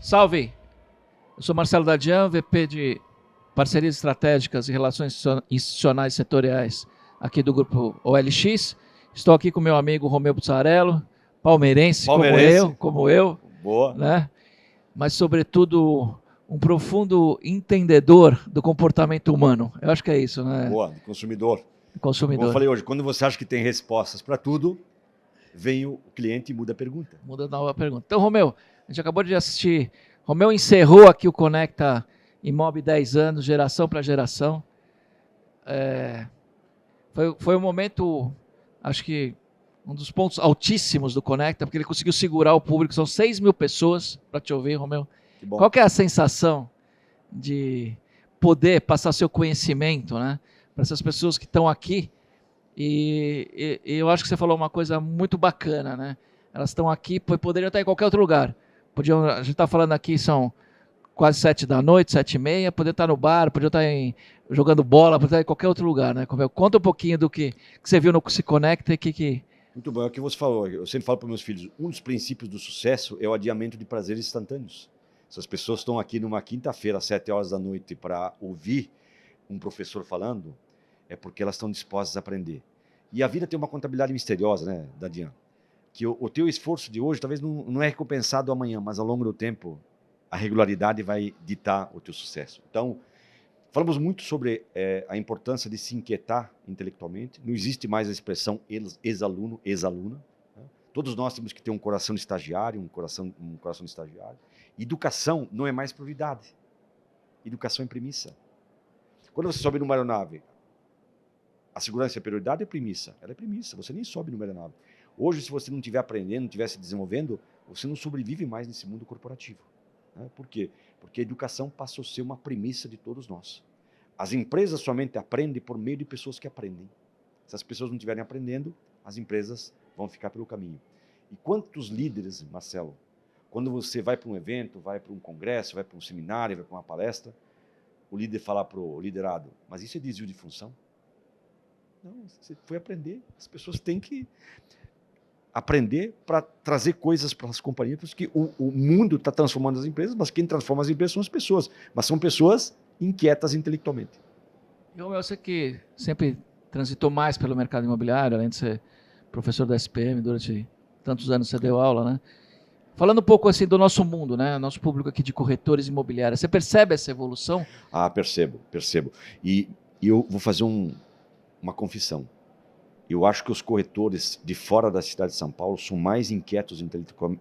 Salve! Eu sou Marcelo Dadian, VP de Parcerias Estratégicas e Relações Institucionais Setoriais aqui do Grupo OLX. Estou aqui com meu amigo Romeu Buzzarello, palmeirense, como eu, Boa. né? Mas, sobretudo, um profundo entendedor do comportamento humano. Eu acho que é isso, né? Boa, do consumidor. Consumidor. Como eu falei hoje, quando você acha que tem respostas para tudo, vem o cliente e muda a pergunta. Muda a nova pergunta. Então, Romeu, a gente acabou de assistir. Romeu encerrou aqui o Conecta Imob 10 anos, geração para geração. Foi um momento, acho que um dos pontos altíssimos do Conecta, porque ele conseguiu segurar o público. São 6 mil pessoas para te ouvir, Romeu. Que bom. Qual que é a sensação de poder passar seu conhecimento, né, para essas pessoas que estão aqui? E eu acho que você falou uma coisa muito bacana, né? Elas estão aqui, poderiam estar em qualquer outro lugar. A gente está falando aqui, são quase 7 da noite, 7h30, poder estar no bar, poder estar jogando bola, poder estar em qualquer outro lugar, né? Conta um pouquinho do que você viu no Se Conecta e que... Muito bom, é o que você falou. Eu sempre falo para meus filhos, um dos princípios do sucesso é o adiamento de prazeres instantâneos. Se as pessoas estão aqui numa quinta-feira, às 7 horas da noite, para ouvir um professor falando, é porque elas estão dispostas a aprender. E a vida tem uma contabilidade misteriosa, né, Dadian? Que o teu esforço de hoje talvez não é recompensado amanhã, mas ao longo do tempo a regularidade vai ditar o teu sucesso. Então, falamos muito sobre a importância de se inquietar intelectualmente. Não existe mais a expressão ex-aluno, ex-aluna. Né? Todos nós temos que ter um coração de estagiário, um coração de estagiário. Educação não é mais prioridade. Educação é premissa. Quando você sobe numa aeronave, a segurança é prioridade ou é premissa? Ela é premissa, você nem sobe numa aeronave. Hoje, se você não estiver aprendendo, não estiver se desenvolvendo, você não sobrevive mais nesse mundo corporativo. Né? Por quê? Porque a educação passou a ser uma premissa de todos nós. As empresas somente aprendem por meio de pessoas que aprendem. Se as pessoas não estiverem aprendendo, as empresas vão ficar pelo caminho. E quantos líderes, Marcelo, quando você vai para um evento, vai para um congresso, vai para um seminário, vai para uma palestra, o líder fala para o liderado, mas isso é desvio de função? Não, você foi aprender. As pessoas têm que aprender para trazer coisas para as companhias, porque o mundo está transformando as empresas, mas quem transforma as empresas são as pessoas, mas são pessoas inquietas intelectualmente. Eu sei que sempre transitou mais pelo mercado imobiliário, além de ser professor da SPM, durante tantos anos você deu aula, né? Falando um pouco assim do nosso mundo, né? Nosso público aqui de corretores imobiliários, você percebe essa evolução? Ah, percebo. E eu vou fazer uma confissão. Eu acho que os corretores de fora da cidade de São Paulo são mais inquietos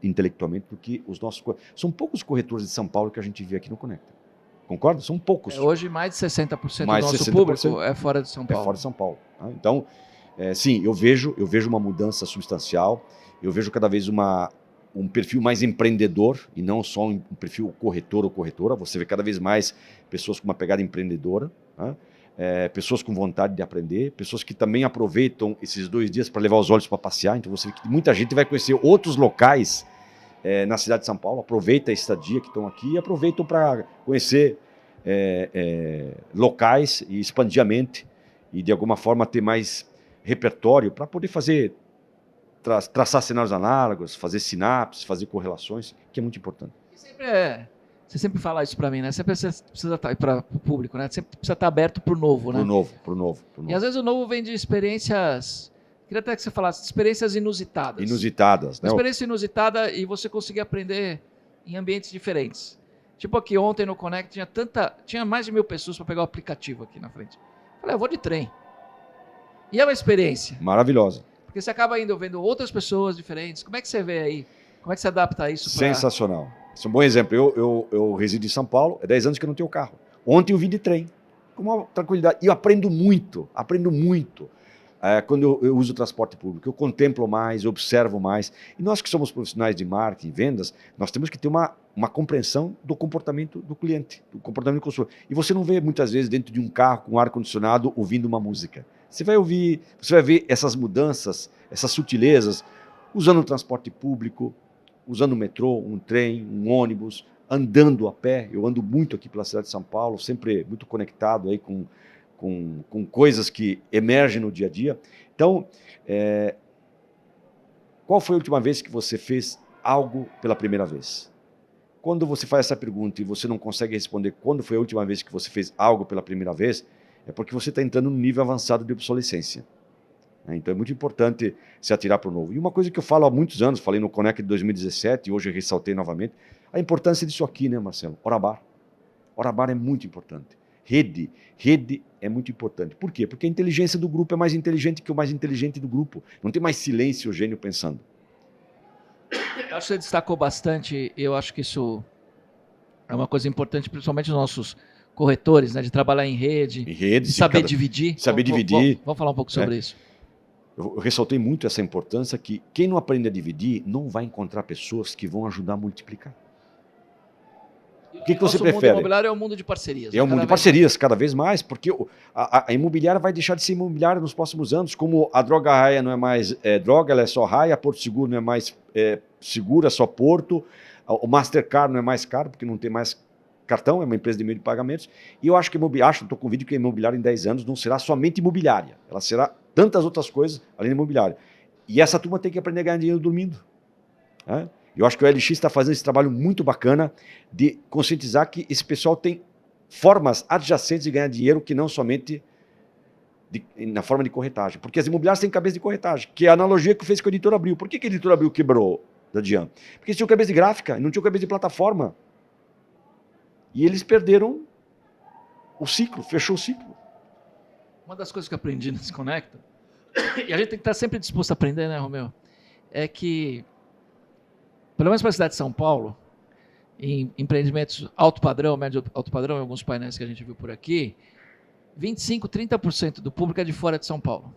intelectualmente do que os nossos corretores. São poucos corretores de São Paulo que a gente vê aqui no Conecta. Concorda? São poucos. Hoje mais de 60% mais do nosso 60% público é fora de São Paulo. É fora de São Paulo. Tá? Então, sim, eu vejo uma mudança substancial. Eu vejo cada vez um perfil mais empreendedor e não só um perfil corretor ou corretora. Você vê cada vez mais pessoas com uma pegada empreendedora, tá? Pessoas com vontade de aprender, pessoas que também aproveitam esses 2 dias para levar os olhos para passear. Então você vê que muita gente vai conhecer outros locais na cidade de São Paulo, aproveita a estadia que estão aqui e aproveitam para conhecer locais e expandir a mente e de alguma forma ter mais repertório para poder fazer, traçar cenários análogos, fazer sinapses, fazer correlações, que é muito importante. Você sempre fala isso para mim, né? Você precisa estar para o público, né? Você precisa estar aberto para o novo, né? Pro novo. E às vezes o novo vem de experiências... Queria até que você falasse de experiências inusitadas. Inusitadas, né? Uma experiência inusitada e você conseguir aprender em ambientes diferentes. Tipo aqui ontem no Connect tinha mais de 1000 pessoas para pegar o aplicativo aqui na frente. Falei, eu vou de trem. E é uma experiência. Maravilhosa. Porque você acaba indo vendo outras pessoas diferentes. Como é que você vê aí? Como é que você adapta isso? Sensacional. Esse é um bom exemplo. Eu resido em São Paulo, 10 anos que eu não tenho carro. Ontem eu vim de trem, com uma tranquilidade. E eu aprendo muito. Quando eu uso o transporte público, eu contemplo mais, eu observo mais. E nós que somos profissionais de marketing e vendas, nós temos que ter uma compreensão do comportamento do cliente, do comportamento do consumidor. E você não vê muitas vezes dentro de um carro com ar-condicionado ouvindo uma música. Você vai ver essas mudanças, essas sutilezas, usando o transporte público, usando o metrô, um trem, um ônibus, andando a pé. Eu ando muito aqui pela cidade de São Paulo, sempre muito conectado aí com coisas que emergem no dia a dia. Então, qual foi a última vez que você fez algo pela primeira vez? Quando você faz essa pergunta e você não consegue responder quando foi a última vez que você fez algo pela primeira vez, é porque você está entrando num nível avançado de obsolescência. Então é muito importante se atirar para o novo. E uma coisa que eu falo há muitos anos, falei no Connect de 2017 e hoje eu ressaltei novamente, a importância disso aqui, né, Marcelo? Orabar. Orabar é muito importante. Rede é muito importante. Por quê? Porque a inteligência do grupo é mais inteligente que o mais inteligente do grupo. Não tem mais silêncio o gênio pensando. Eu acho que você destacou bastante, eu acho que isso é uma coisa importante, principalmente os nossos corretores, né, de trabalhar em rede, de saber dividir. Saber dividir. Vamos falar um pouco sobre isso. Eu ressaltei muito essa importância que quem não aprende a dividir não vai encontrar pessoas que vão ajudar a multiplicar. O que você prefere? O mundo imobiliário é um mundo de parcerias. É um mundo de parcerias, cada vez mais, porque a imobiliária vai deixar de ser imobiliária nos próximos anos, como a Droga Raia não é mais droga, ela é só raia, a Porto Seguro não é mais segura, é só Porto, o Mastercard não é mais caro, porque não tem mais cartão, é uma empresa de meio de pagamentos, e eu acho que estou convicto que a imobiliária em 10 anos não será somente imobiliária, ela será tantas outras coisas além de imobiliária. E essa turma tem que aprender a ganhar dinheiro dormindo. Né? Eu acho que o LX está fazendo esse trabalho muito bacana de conscientizar que esse pessoal tem formas adjacentes de ganhar dinheiro que não somente na forma de corretagem. Porque as imobiliárias têm cabeça de corretagem, que é a analogia que fez com a Editora Abril. Por que a Editora Abril quebrou da Dian? Porque eles tinham cabeça de gráfica, não tinham cabeça de plataforma. E eles perderam o ciclo, fechou o ciclo. Uma das coisas que eu aprendi nesse Conecta, e a gente tem que estar sempre disposto a aprender, né, Romeu? É que, pelo menos para a cidade de São Paulo, em empreendimentos alto padrão, médio alto padrão, em alguns painéis que a gente viu por aqui, 25%, 30% do público é de fora de São Paulo.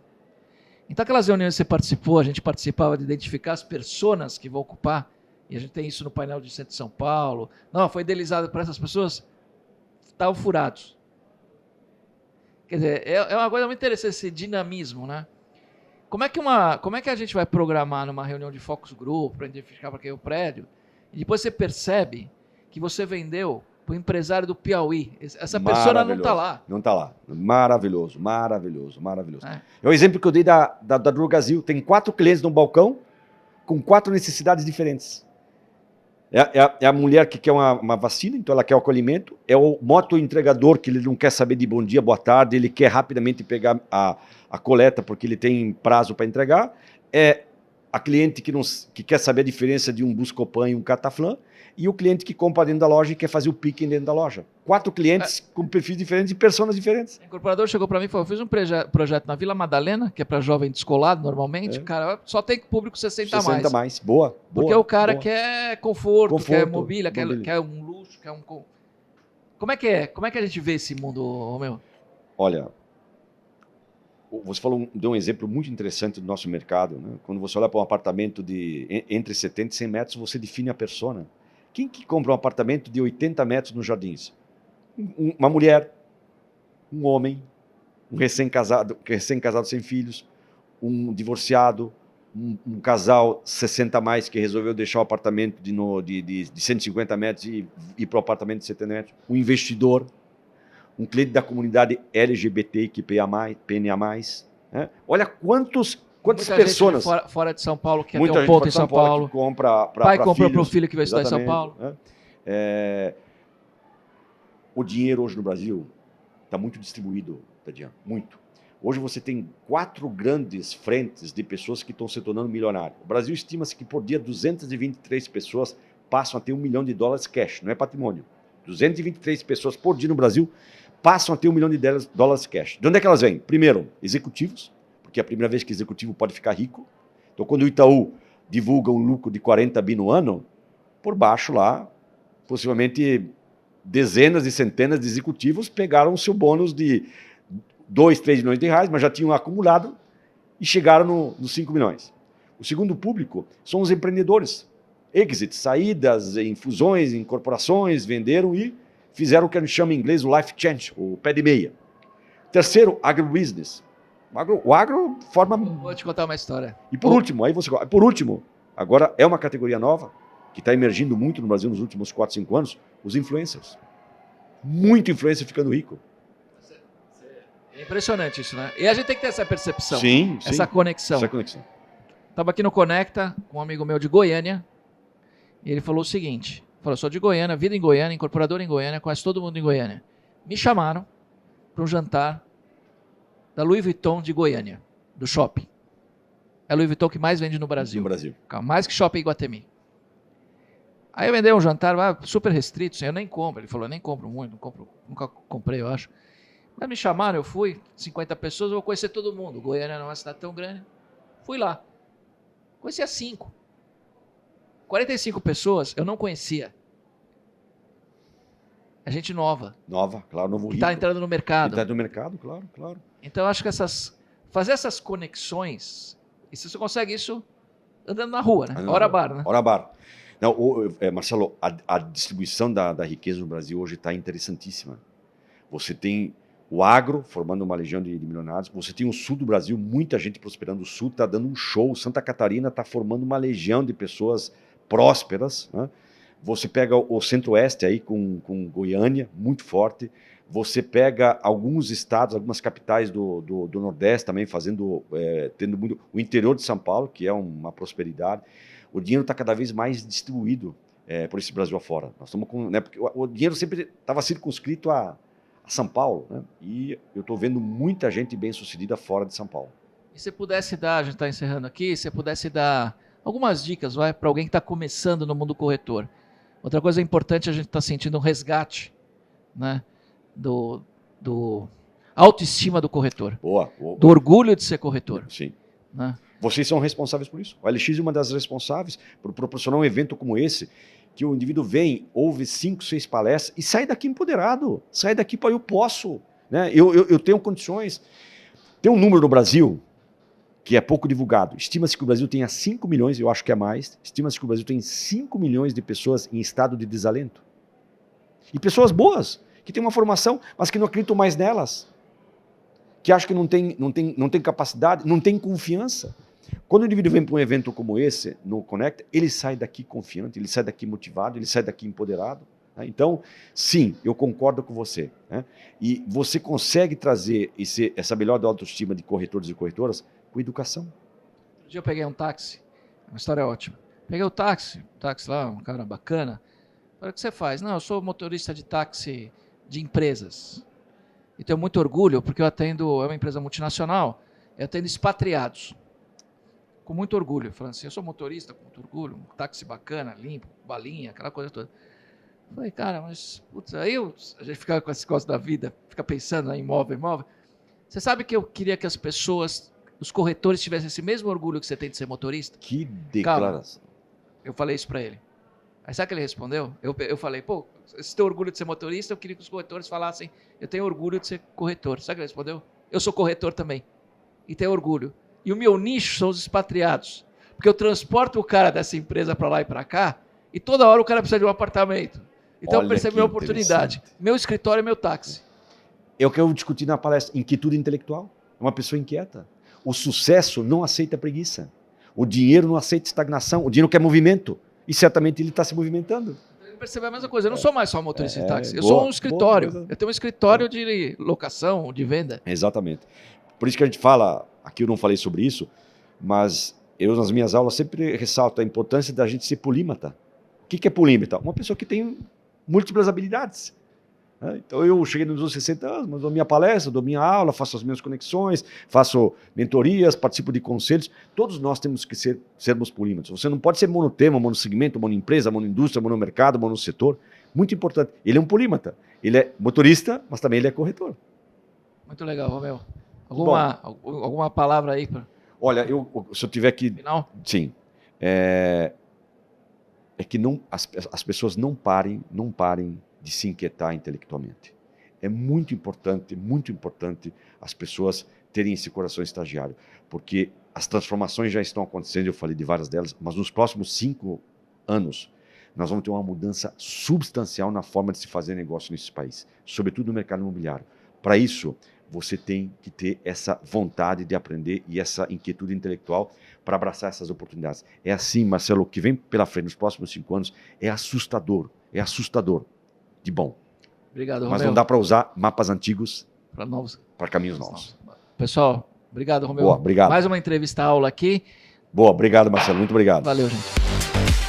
Então, aquelas reuniões que você participou, a gente participava de identificar as personas que vão ocupar, e a gente tem isso no painel de centro de São Paulo. Não, foi idealizado para essas pessoas, estavam furados. Quer dizer, é uma coisa muito interessante esse dinamismo, né? Como é que a gente vai programar numa reunião de focus group para identificar para quem é o prédio, e depois você percebe que você vendeu para o empresário do Piauí. Essa pessoa não está lá. Não está lá. Maravilhoso, maravilhoso, maravilhoso. É o exemplo que eu dei da Drogazil. Tem 4 clientes no balcão com 4 necessidades diferentes. É a mulher que quer uma vacina, então ela quer o acolhimento. É o moto entregador, que ele não quer saber de bom dia, boa tarde, ele quer rapidamente pegar a coleta porque ele tem prazo para entregar. É a cliente que quer saber a diferença de um Buscopan e um Cataflã. E o cliente que compra dentro da loja e quer fazer o picking dentro da loja. 4 clientes com perfis diferentes e personas diferentes. O incorporador chegou para mim e falou, eu fiz um projeto na Vila Madalena, que é para jovem descolado normalmente, cara, só tem público 60 mais. 60 mais, boa. Porque o cara quer conforto, quer mobília, quer um luxo, quer um... Como é que é? Como é que a gente vê esse mundo, Romeu? Olha, você deu um exemplo muito interessante do nosso mercado. Né? Quando você olha para um apartamento de entre 70 e 100 metros, você define a persona. Quem que compra um apartamento de 80 metros nos Jardins? Uma mulher, um homem, um recém-casado sem filhos, um divorciado, um casal 60 a mais que resolveu deixar o apartamento de 150 metros e ir para o apartamento de 70 metros, um investidor, um cliente da comunidade LGBTQIA+, PNA+. Né? Olha quantas pessoas fora de São Paulo, que tem um ponto em São Paulo, pai comprou para o filho que vai estudar em São Paulo. Né? O dinheiro hoje no Brasil está muito distribuído, Tadian, muito. Hoje você tem 4 grandes frentes de pessoas que estão se tornando milionários. O Brasil estima-se que por dia 223 pessoas passam a ter $1 milhão cash, não é patrimônio. 223 pessoas por dia no Brasil passam a ter $1 milhão cash. De onde é que elas vêm? Primeiro, executivos, que é a primeira vez que o executivo pode ficar rico. Então, quando o Itaú divulga um lucro de 40 bi no ano, por baixo lá, possivelmente dezenas e centenas de executivos pegaram o seu bônus de 2, 3 milhões de reais, mas já tinham acumulado e chegaram nos 5 milhões. O segundo público são os empreendedores. Exits, saídas, em fusões, em corporações, venderam e fizeram o que a gente chama em inglês o life change, o pé de meia. Terceiro, agrobusiness. O agro forma... Vou te contar uma história. E por último, agora é uma categoria nova, que está emergindo muito no Brasil nos últimos 4, 5 anos, os influencers. Muito influencer ficando rico. É impressionante isso, né? E a gente tem que ter essa percepção. Sim, essa conexão. Estava aqui no Conecta com um amigo meu de Goiânia, e ele falou o seguinte, Falou, eu sou de Goiânia, vida em Goiânia, incorporador em Goiânia, conhece todo mundo em Goiânia. Me chamaram para um jantar da Louis Vuitton de Goiânia, do shopping. É a Louis Vuitton que mais vende no Brasil. No Brasil. Mais que Shopping Iguatemi. Aí eu vendei um jantar super restrito, assim, eu nem compro. Ele falou, eu nem compro muito, nunca comprei, eu acho. Mas me chamaram, eu fui, 50 pessoas, eu vou conhecer todo mundo. Goiânia não é uma cidade tão grande. Fui lá. Conhecia 5. 45 pessoas eu não conhecia. É gente nova. Nova, claro, novo rico. Que está entrando no mercado. Está no mercado, claro. Então eu acho que fazer essas conexões, e você consegue isso andando na rua, né? Hora bar, né? Hora bar. Não, Marcelo, a distribuição da riqueza no Brasil hoje está interessantíssima. Você tem o agro formando uma legião de milionários, você tem o sul do Brasil, muita gente prosperando, o sul está dando um show, Santa Catarina está formando uma legião de pessoas prósperas, né? Você pega o centro-oeste aí com Goiânia, muito forte, você pega alguns estados, algumas capitais do Nordeste também tendo muito, o interior de São Paulo, que é uma prosperidade. O dinheiro está cada vez mais distribuído por esse Brasil afora. Nós estamos porque o dinheiro sempre estava circunscrito a São Paulo, né? E eu estou vendo muita gente bem-sucedida fora de São Paulo. E se pudesse dar, a gente está encerrando aqui, se pudesse dar algumas dicas para alguém que está começando no mundo corretor. Outra coisa importante, a gente está sentindo um resgate, né, do autoestima do corretor. Boa. Do orgulho de ser corretor. Sim. Né? Vocês são responsáveis por isso. O LX é uma das responsáveis por proporcionar um evento como esse, que o indivíduo vem, ouve 5, 6 palestras e sai daqui empoderado. Sai daqui para eu posso. Né? Eu tenho condições. Tem um número no Brasil que é pouco divulgado. Estima-se que o Brasil tenha 5 milhões, eu acho que é mais, estima-se que o Brasil tem 5 milhões de pessoas em estado de desalento. E pessoas boas, que têm uma formação, mas que não acreditam mais nelas. Que acham que não tem capacidade, não tem confiança. Quando o indivíduo vem para um evento como esse, no Connect, ele sai daqui confiante, ele sai daqui motivado, ele sai daqui empoderado. Né? Então, sim, eu concordo com você. Né? E você consegue trazer essa melhor autoestima de corretores e corretoras com educação. Um dia eu peguei um táxi, uma história ótima. Peguei o táxi lá, um cara bacana. Falei, o que você faz? Não, eu sou motorista de táxi de empresas. E tenho muito orgulho, porque eu atendo, é uma empresa multinacional, eu atendo expatriados. Com muito orgulho. Falando assim, eu sou motorista com muito orgulho, um táxi bacana, limpo, balinha, aquela coisa toda. Falei, cara, mas putz, aí a gente fica com esse negócio da vida, fica pensando em imóvel. Você sabe que eu queria que as pessoas, os corretores, tivessem esse mesmo orgulho que você tem de ser motorista? Que declaração. Calma. Eu falei isso para ele. Aí sabe o que ele respondeu? Eu falei, pô, esse teu orgulho de ser motorista, eu queria que os corretores falassem, eu tenho orgulho de ser corretor. Sabe o que ele respondeu? Eu sou corretor também. E tenho orgulho. E o meu nicho são os expatriados. Porque eu transporto o cara dessa empresa para lá e para cá, e toda hora o cara precisa de um apartamento. Então eu percebi uma oportunidade. Meu escritório é meu táxi. É o que eu discuti na palestra, inquietude intelectual. Uma pessoa inquieta. O sucesso não aceita preguiça. O dinheiro não aceita estagnação. O dinheiro quer movimento. E certamente ele está se movimentando. Ele percebeu a mesma coisa. Eu não sou mais só motorista de táxi. Eu boa, sou um escritório. boa. Eu tenho um escritório de locação, de venda. Exatamente. Por isso que a gente fala, aqui eu não falei sobre isso, mas eu nas minhas aulas sempre ressalto a importância da gente ser polímata. O que é polímata? Uma pessoa que tem múltiplas habilidades. Então eu cheguei nos meus 60 anos, mas dou minha palestra, dou minha aula, faço as minhas conexões, faço mentorias, participo de conselhos. Todos nós temos que sermos polímatas. Você não pode ser monotema, monossegmento, monoempresa, monoindústria, monomercado, monossetor. Muito importante. Ele é um polímata. Ele é motorista, mas também ele é corretor. Muito legal, Romeu. Alguma palavra aí? Olha, se eu tiver que... Final? Sim. É que as pessoas não parem de se inquietar intelectualmente. É muito importante as pessoas terem esse coração estagiário, porque as transformações já estão acontecendo, eu falei de várias delas, mas nos próximos 5 anos nós vamos ter uma mudança substancial na forma de se fazer negócio nesse país, sobretudo no mercado imobiliário. Para isso, você tem que ter essa vontade de aprender e essa inquietude intelectual para abraçar essas oportunidades. É assim, Marcelo, o que vem pela frente nos próximos 5 anos é assustador de bom. Obrigado, Romeu. Mas não dá para usar mapas antigos para caminhos novos. Pessoal, obrigado, Romeu. Boa, obrigado. Mais uma entrevista aula aqui. Boa, obrigado, Marcelo. Muito obrigado. Valeu, gente.